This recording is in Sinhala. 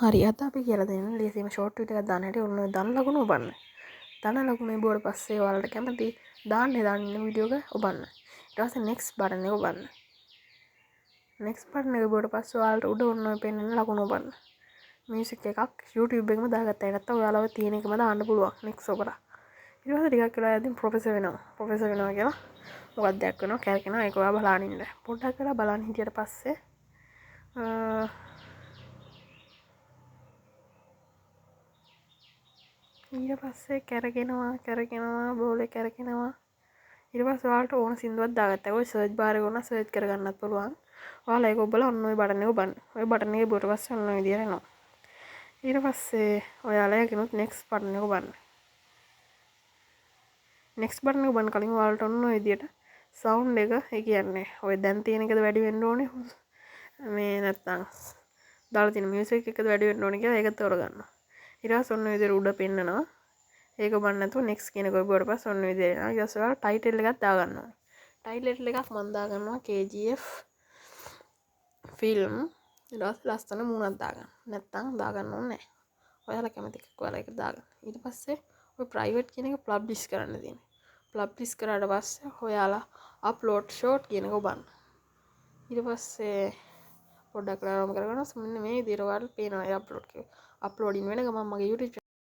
හරි අද අපි කියලා දෙන්නේ ලේසියම ෂෝට් වීඩියෝ එකක් දාන්න හැටි. ඔන්න ඔය ධන ලකුණ ඔබන්න. ධන ලකුණ එබුවට පස්සේ ඔයාලට කැමති දාන්න වීඩියෝ එක ඔබන්න. ඊට පස්සේ next button එක ඔබන්න. next button එක ඔබුවට පස්සේ ඔයාලට උඩ ඔන්න ඔය පෙන්වන ලකුණ ඔබන්න. මියුසික් එකක් YouTube එකම දාගත්තා. නැත්නම් ඔයාලව තියෙන එකම දාන්න පුළුවන්. next ඔබලා. ඊට පස්සේ ටිකක් වෙලා යද්දී ප්‍රොෆෙසර් වෙනවා. ප්‍රොෆෙසර් වෙනවා කියලා මොකක්ද දැක් වෙනවා කැරකෙනවා. ඒක ඔයා බලන්න ඉන්න. පොඩ්ඩක් වෙලා බලන්න හිටියට පස්සේ ඊට පස්සේ කැරගෙනවා බෝලේ කැරගෙනවා. ඊට පස්සේ ඔයාලට ඕන සින්දුවක් දාගත්තා. ඔය සර්ච් බාර් එක උනා සර්ච් කරගන්නත් පුළුවන්. ඔයාලා ඒක ඔබලා ඔන්න ඔය බටන් එක ඔබන්න. ඔය බටන් එකේ බොට පස්සේ ඔන්න ඔය විදියට එනවා. ඊට පස්සේ ඔයාලා යකිනුත් next බටන් එක ඔබන්න. next බටන් එක ඔබන්න කලින් ඔයාලට ඔන්න ඔය විදියට sound එක ඒ කියන්නේ ඔය දැන් තියෙන එකද වැඩි වෙන්න ඕනේ. මේ නැත්තම් දාලා තියෙන music එකද වැඩි වෙන්න ඕනේ කියලා ඒක තෝරගන්න. ඊට පස්සේ ඔන්න ඔය විදියට උඩ පෙන්නනවා. ඒක බලන්න නැතුව next කියන එක ඔබට පස්සේ ඔන්න විදියට එනවා. ඊට පස්සේ ඔයාලා ටයිටල් එකක් දාගන්න ඕනේ. ටයිටල් එකක් මම දාගන්නවා KGF film. ඊට පස්සේ ලස්සන මූණක් දාගන්න. නැත්තම් දාගන්න ඕනේ නැහැ. ඔයාලා කැමති එකක් ඔයාලා ඒක දාගන්න. ඊට පස්සේ ඔය private කියන එක publish කරන්න තියෙනවා. publish කරාට පස්සේ ඔයාලා upload short කියන එක ඔබන්න. ඊට පස්සේ පොඩ්ඩක් ආරම්භ කරගන්න. මෙන්න මේ විදියට ඔයාලට පේනවා ඒ upload එක. uploading වෙන ගමන් මගේ YouTube